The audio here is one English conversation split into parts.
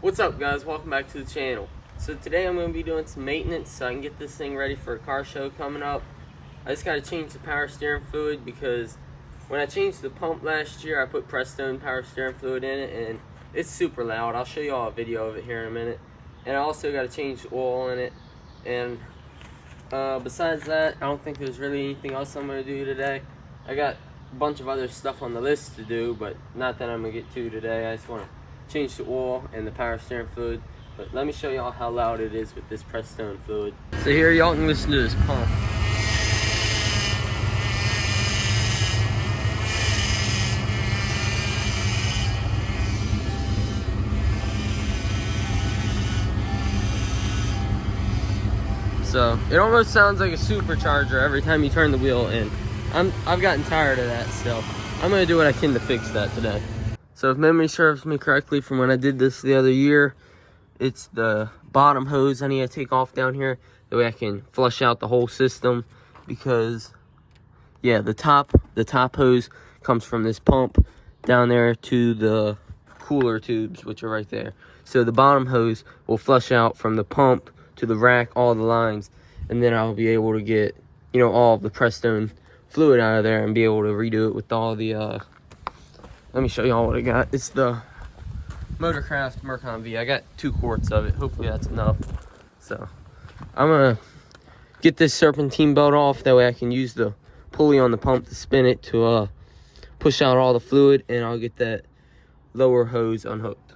What's up, guys? Welcome back to the channel. So today I'm going to be doing some maintenance so I can get this thing ready for a car show coming up. I just got to change the power steering fluid because when I changed the pump last year I put Prestone power steering fluid in it and it's super loud. I'll show you all a video of it here in a minute. And I also got to change the oil in it. And besides that, I don't think there's really anything else I'm going to do today. I got a bunch of other stuff on the list to do, but not that I'm going to get to today. I just want to change the oil and the power steering fluid. But let me show y'all how loud it is with this Prestone fluid. So here y'all can listen to this pump. So it almost sounds like a supercharger every time you turn the wheel in. I've gotten tired of that, so I'm gonna do what I can to fix that today. So if memory serves me correctly from when I did this the other year, it's the bottom hose I need to take off down here. That way I can flush out the whole system, because yeah, the top hose comes from this pump down there to the cooler tubes, which are right there. So the bottom hose will flush out from the pump to the rack, all the lines, and then I'll be able to get, you know, all of the Prestone fluid out of there and be able to redo it with all the let me show y'all what I got. It's the Motorcraft Mercon V. I got 2 quarts of it. Hopefully that's enough. So I'm gonna get this serpentine belt off, that way I can use the pulley on the pump to spin it to push out all the fluid, and I'll get that lower hose unhooked.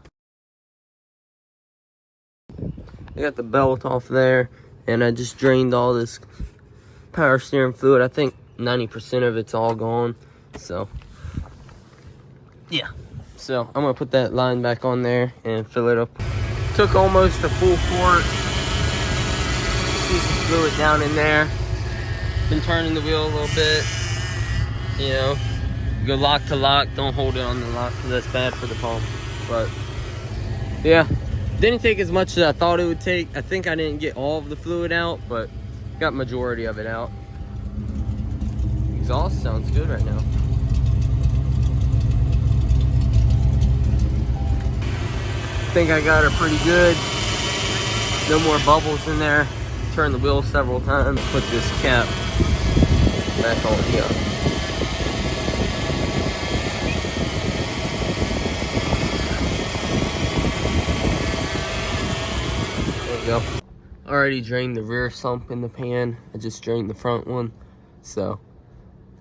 I got the belt off there, and I just drained all this power steering fluid. I think 90% of it's all gone. So yeah, so I'm gonna put that line back on there and fill it up. Took almost a full quart. Piece of fluid down in there. Been turning the wheel a little bit. You know, go lock to lock. Don't hold it on the lock because that's bad for the pump. But yeah, didn't take as much as I thought it would take. I think I didn't get all of the fluid out, but got majority of it out. Exhaust sounds good right now. I think I got her pretty good. No more bubbles in there. Turn the wheel several times. Put this cap back on here. There we go. Already drained the rear sump in the pan. I just drained the front one. So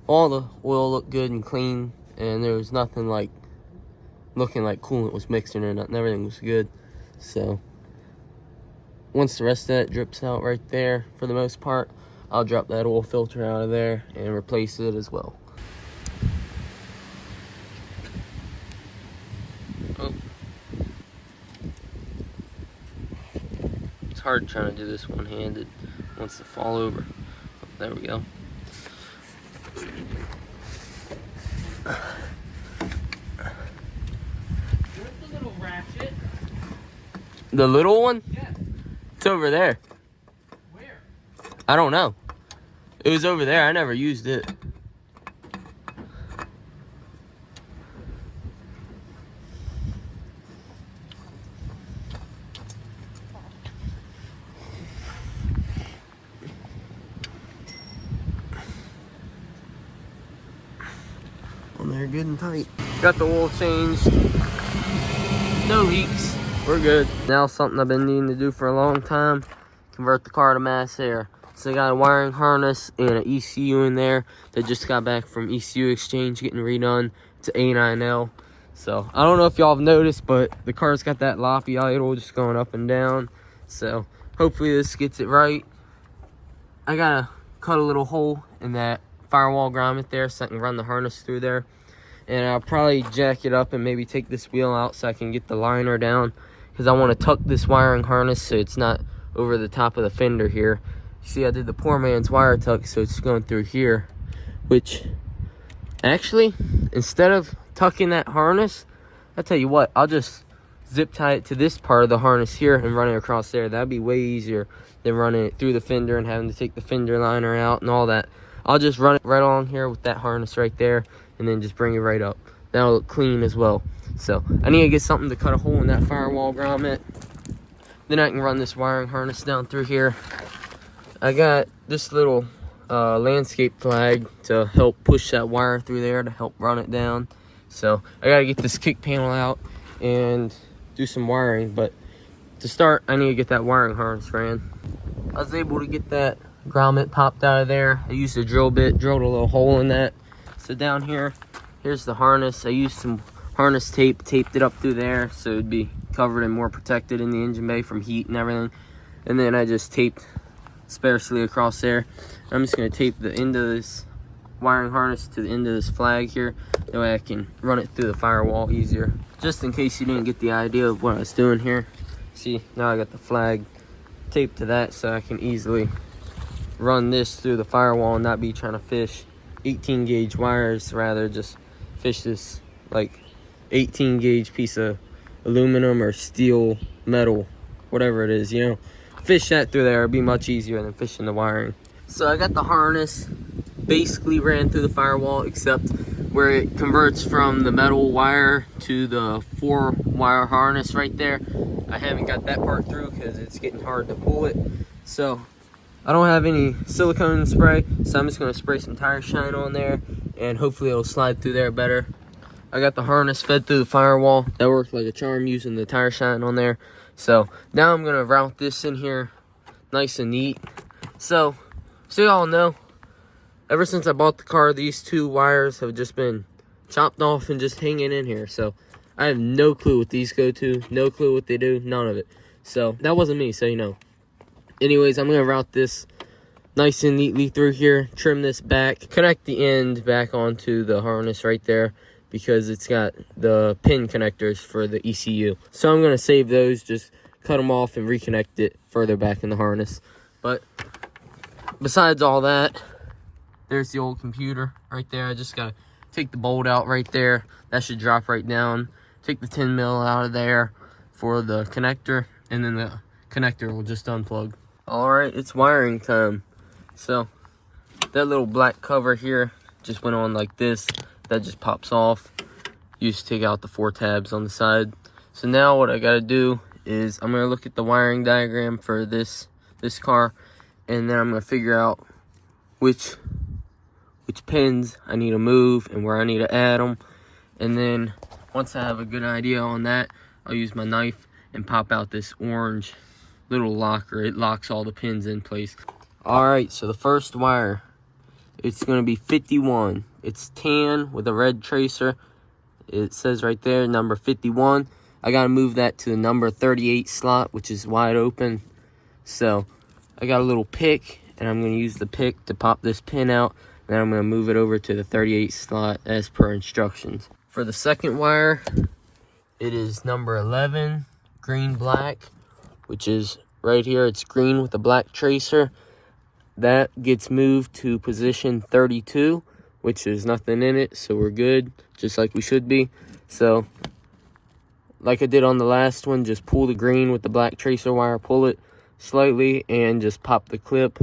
all the oil looked good and clean, and there was nothing like looking like coolant was mixing or nothing. Everything was good. So once the rest of that drips out right there, for the most part, I'll drop that oil filter out of there and replace it as well. Oh. It's hard trying to do this one-handed. It wants to fall over. Oh, there we go. Ratchet. The little one? Yeah. It's over there. Where? I don't know. It was over there. I never used it. On there, good and tight. Got the oil changed. No leaks. We're good. Now something I've been needing to do for a long time, convert the car to mass air. So I got a wiring harness and an ECU in there that just got back from ECU exchange, getting redone to A9L. So I don't know if y'all have noticed, but the car's got that loppy idle just going up and down. So hopefully this gets it right. I gotta cut a little hole in that firewall grommet there so I can run the harness through there. And I'll probably jack it up and maybe take this wheel out so I can get the liner down, because I want to tuck this wiring harness so it's not over the top of the fender here. See, I did the poor man's wire tuck, so it's going through here, which actually, instead of tucking that harness, I'll tell you what, I'll just zip tie it to this part of the harness here and run it across there. That'd be way easier than running it through the fender and having to take the fender liner out and all that. I'll just run it right along here with that harness right there, and then just bring it right up. that'll look clean as well. So I need to get something to cut a hole in that firewall grommet. Then I can run this wiring harness down through here. I got this little landscape flag to help push that wire through there to help run it down. So I gotta get this kick panel out and do some wiring, but to start I need to get that wiring harness ran. I was able to get that grommet popped out of there. I used a drill bit, drilled a little hole in that. So down here, here's the harness. I used some harness tape, taped it up through there so it'd be covered and more protected in the engine bay from heat and everything. And then I just taped sparsely across there. I'm just going to tape the end of this wiring harness to the end of this flag here. That way I can run it through the firewall easier. Just in case you didn't get the idea of what I was doing here. See, now I got the flag taped to that so I can easily run this through the firewall and not be trying to fish 18 gauge wires. Rather just fish this like 18 gauge piece of aluminum or steel, metal, whatever it is, you know. Fish that through there, it'd be much easier than fishing the wiring. So I got the harness basically ran through the firewall, except where it converts from the metal wire to the 4-wire harness right there. I haven't got that part through because it's getting hard to pull it. So I don't have any silicone spray, so I'm just going to spray some tire shine on there and hopefully it'll slide through there better. I got the harness fed through the firewall. That worked like a charm using the tire shine on there. So now I'm going to route this in here nice and neat. So y'all know, ever since I bought the car, these 2 wires have just been chopped off and just hanging in here. So I have no clue what these go to, no clue what they do, none of it. So that wasn't me, so you know. Anyways, I'm going to route this nice and neatly through here, trim this back, connect the end back onto the harness right there, because it's got the pin connectors for the ECU. So I'm going to save those, just cut them off and reconnect it further back in the harness. But besides all that, there's the old computer right there. I just got to take the bolt out right there. That should drop right down. Take the 10 mil out of there for the connector, and then the connector will just unplug. Alright, it's wiring time. So that little black cover here just went on like this. That just pops off. You just take out the 4 tabs on the side. So now what I gotta do is I'm gonna look at the wiring diagram for this car, and then I'm gonna figure out which pins I need to move and where I need to add them. And then once I have a good idea on that, I'll use my knife and pop out this orange little locker. It locks all the pins in place. Alright, so the first wire, it's going to be 51. It's tan with a red tracer. It says right there, number 51. I got to move that to the number 38 slot, which is wide open. So I got a little pick, and I'm going to use the pick to pop this pin out. Then I'm going to move it over to the 38 slot as per instructions. For the second wire, it is number 11, green black, which is right here. It's green with a black tracer. That gets moved to position 32, which is nothing in it, so we're good, just like we should be. So like I did on the last one, just pull the green with the black tracer wire, pull it slightly, and just pop the clip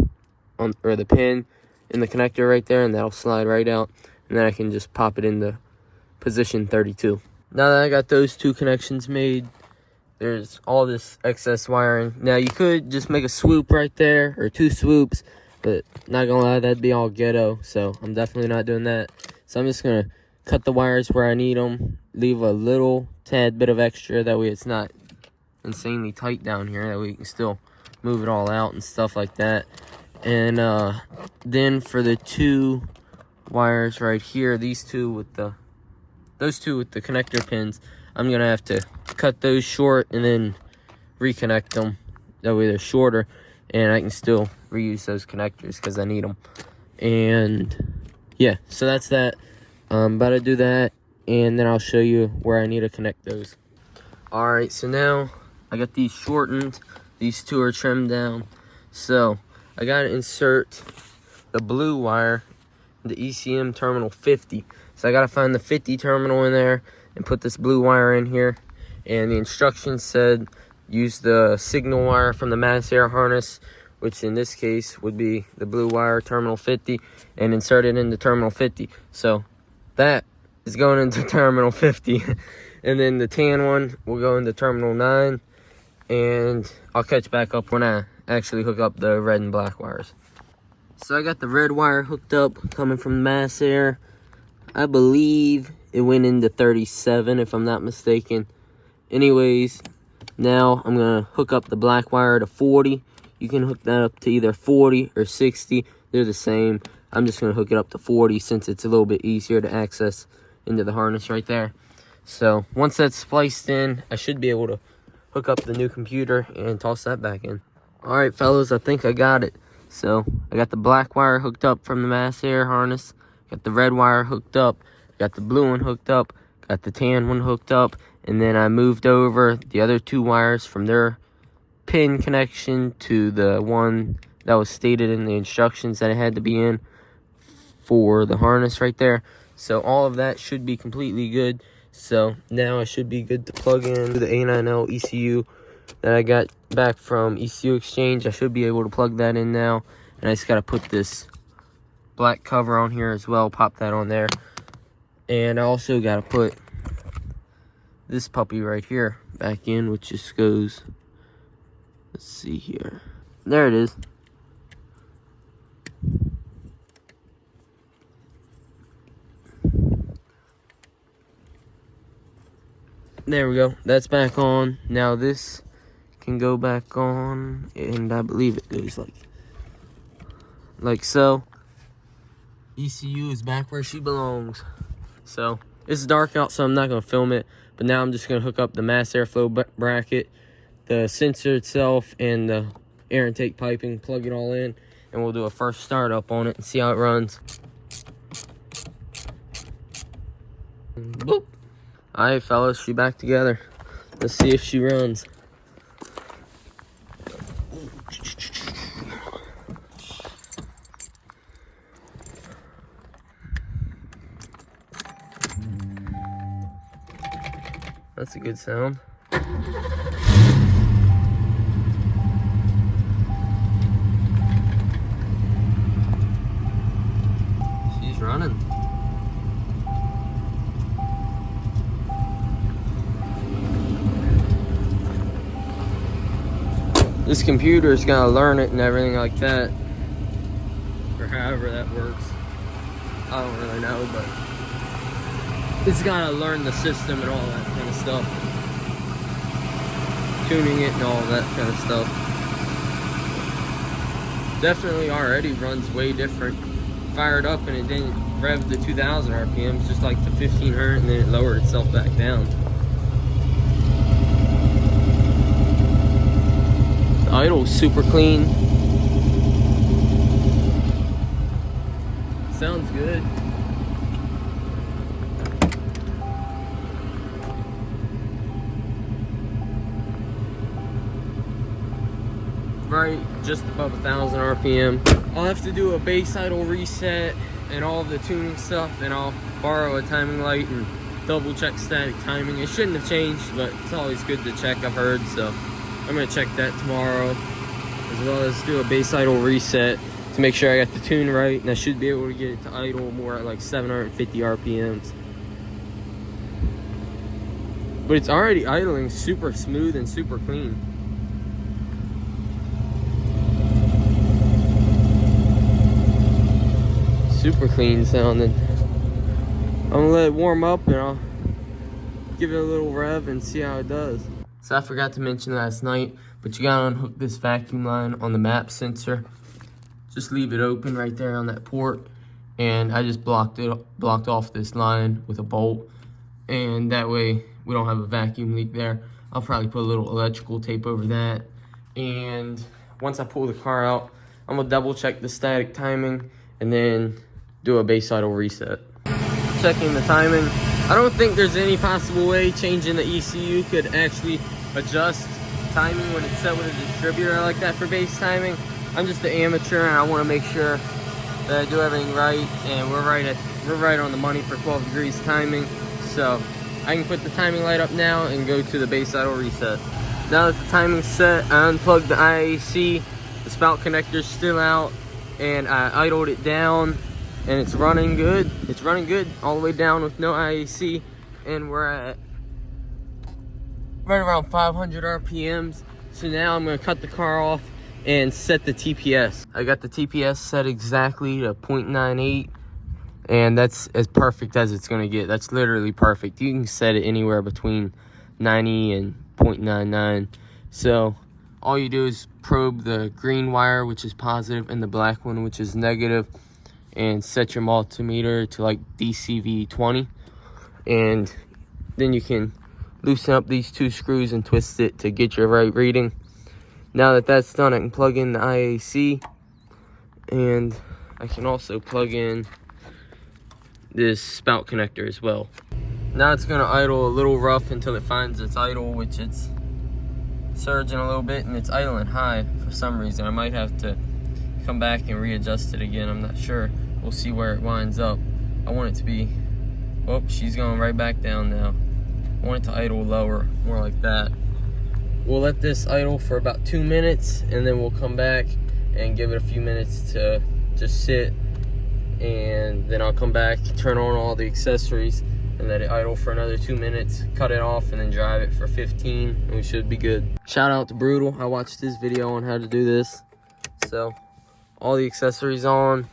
on, or the pin in the connector right there, and that'll slide right out, and then I can just pop it into position 32. Now that I got those 2 connections made, there's all this excess wiring. Now you could just make a swoop right there, or 2 swoops, but not gonna lie, that'd be all ghetto, so I'm definitely not doing that. So I'm just gonna cut the wires where I need them, leave a little tad bit of extra, that way it's not insanely tight down here, that way you can still move it all out and stuff like that. And then for the 2 wires right here, those 2 with the connector pins, I'm gonna have to cut those short and then reconnect them, that way they're shorter and I can still reuse those connectors because I need them. And yeah, so that's that. I'm about to do that, and then I'll show you where I need to connect those. Alright, so now I got these shortened. These 2 are trimmed down. So I gotta insert the blue wire, the ECM terminal 50. So I gotta find the 50 terminal in there and put this blue wire in here. And the instructions said use the signal wire from the mass air harness, which in this case would be the blue wire terminal 50, and insert it into terminal 50. So that is going into terminal 50. And then the tan one will go into terminal 9. And I'll catch back up when I actually hook up the red and black wires. So I got the red wire hooked up coming from the mass air. I believe it went into 37 if I'm not mistaken. Anyways, now I'm gonna hook up the black wire to 40. You can hook that up to either 40 or 60. They're the same. I'm just gonna hook it up to 40 since it's a little bit easier to access into the harness right there. So once that's spliced in, I should be able to hook up the new computer and toss that back in. All right, fellas, I think I got it. So I got the black wire hooked up from the mass air harness, got the red wire hooked up, got the blue one hooked up, got the tan one hooked up, and then I moved over the other 2 wires from their pin connection to the one that was stated in the instructions that it had to be in for the harness right there. So all of that should be completely good. So now I should be good to plug in the A9L ECU that I got back from ECU Exchange. I should be able to plug that in now. And I just got to put this black cover on here as well. Pop that on there. And I also got to put this puppy right here back in, which just goes, let's see here. There it is. There we go. That's back on. Now this can go back on, and I believe it goes like so. ECU is back where she belongs. So it's dark out, so I'm not gonna film it. But now I'm just gonna hook up the mass airflow bracket, the sensor itself, and the air intake piping. Plug it all in, and we'll do a first startup on it and see how it runs. Boop. Alright, fellas, she back together. Let's see if she runs. That's a good sound. She's running. This computer's gotta learn it and everything like that, or however that works. I don't really know, but it's gotta learn the system and all that kind of stuff, tuning it and all that kind of stuff. Definitely already runs way different. Fired up and it didn't rev the 2000 RPMs, just like the 1500, and then it lowered itself back down. Idle's super clean. Sounds good. Right, just above 1000 RPM. I'll have to do a base idle reset and all of the tuning stuff, and I'll borrow a timing light and double check static timing. It shouldn't have changed, but it's always good to check, I've heard, so I'm gonna check that tomorrow, as well as do a base idle reset to make sure I got the tune right, and I should be able to get it to idle more at like 750 RPMs. But it's already idling super smooth and super clean. Super clean sounding. I'm gonna let it warm up and I'll give it a little rev and see how it does. So I forgot to mention last night, but you gotta unhook this vacuum line on the MAP sensor. Just leave it open right there on that port, and I just blocked off this line with a bolt, and that way we don't have a vacuum leak there. I'll probably put a little electrical tape over that, and once I pull the car out, I'm gonna double check the static timing and then do a base idle reset. Checking the timing. I don't think there's any possible way changing the ECU could actually adjust timing when it's set with a distributor like that for base timing. I'm just an amateur and I want to make sure that I do everything right, and we're right on the money for 12 degrees timing. So I can put the timing light up now and go to the base idle reset. Now that the timing's set, I unplugged the IAC. The spout connector's still out, and I idled it down and it's running good. It's running good all the way down with no IAC, and we're at right around 500 RPMs. So now I'm gonna cut the car off and set the TPS. I got the TPS set exactly to 0.98, and that's as perfect as it's gonna get. That's literally perfect. You can set it anywhere between 90 and 0.99. So all you do is probe the green wire, which is positive, and the black one, which is negative, and set your multimeter to like DCV20, and then you can loosen up these two screws and twist it to get your right reading. Now that that's done, I can plug in the IAC, and I can also plug in this spout connector as well. Now it's gonna idle a little rough until it finds its idle, which it's surging a little bit, and it's idling high for some reason. I might have to come back and readjust it again. I'm not sure. We'll see where it winds up. I want it to be, oh, she's going right back down now. I want it to idle lower, more like that. We'll let this idle for about 2 minutes, and then we'll come back and give it a few minutes to just sit, and then I'll come back, turn on all the accessories, and let it idle for another 2 minutes, cut it off, and then drive it for 15, and we should be good. Shout out to Brutal. I watched his video on how to do this. So all the accessories on,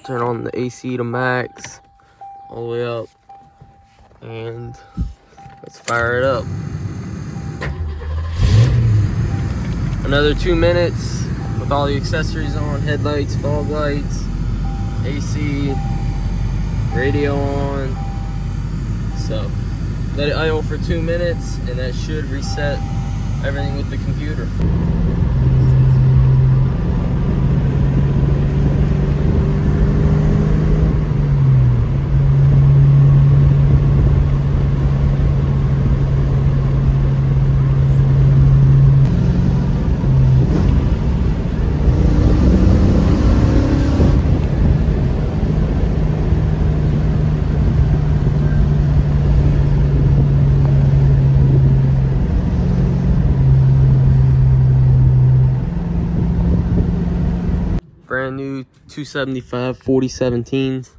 turn on the AC to max, all the way up, and let's fire it up. Another 2 minutes with all the accessories on, headlights, fog lights, AC, radio on. So let it idle for 2 minutes, and that should reset everything with the computer. Brand new 275 4017s.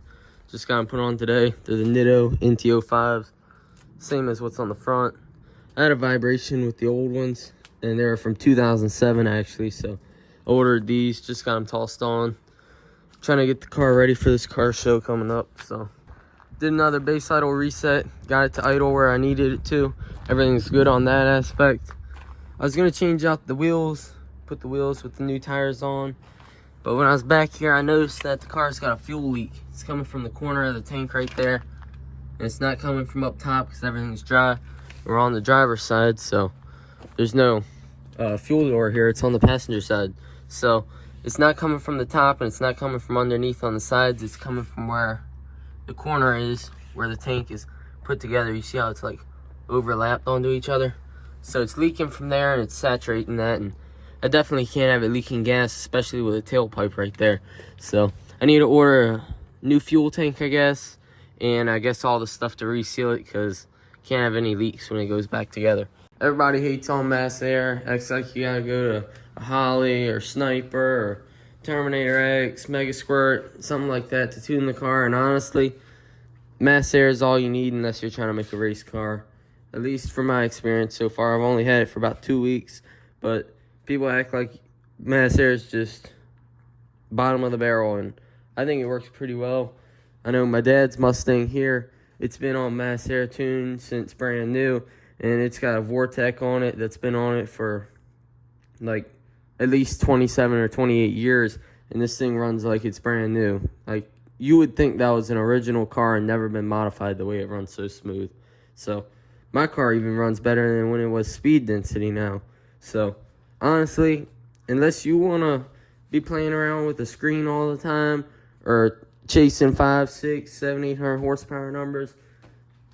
Just got them put on today. They're the Nitto NT05s. Same as what's on the front. I had a vibration with the old ones, and they were from 2007 actually. So I ordered these, just got them tossed on. Trying to get the car ready for this car show coming up. So did another base idle reset. Got it to idle where I needed it to. Everything's good on that aspect. I was gonna change out the wheels, put the wheels with the new tires on. But when I was back here, I noticed that the car's got a fuel leak. It's coming from the corner of the tank right there. And it's not coming from up top because everything's dry. We're on the driver's side, so there's no fuel door here. It's on the passenger side. So it's not coming from the top, and it's not coming from underneath on the sides. It's coming from where the corner is, where the tank is put together. You see how it's like overlapped onto each other? So it's leaking from there, and it's saturating that, and I definitely can't have it leaking gas, especially with a tailpipe right there. So I need to order a new fuel tank, I guess, and I guess all the stuff to reseal it, because can't have any leaks when it goes back together. Everybody hates on Mass Air. Acts like you gotta go to a Holly or Sniper or Terminator X, Mega Squirt, something like that to tune the car. And honestly, Mass Air is all you need unless you're trying to make a race car. At least from my experience so far. I've only had it for about 2 weeks, but people act like Mass Air is just bottom of the barrel, and I think it works pretty well. I know my dad's Mustang here, it's been on Mass Air tune since brand new, and it's got a Vortec on it that's been on it for like at least 27 or 28 years, and this thing runs like it's brand new. Like, you would think that was an original car and never been modified the way it runs so smooth. So my car even runs better than when it was speed density now. So honestly, unless you want to be playing around with the screen all the time or chasing 5, 6, 7, 800 horsepower numbers,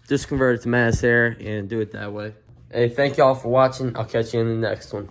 just convert it to Mass Air and do it that way. Hey, thank y'all for watching. I'll catch you in the next one.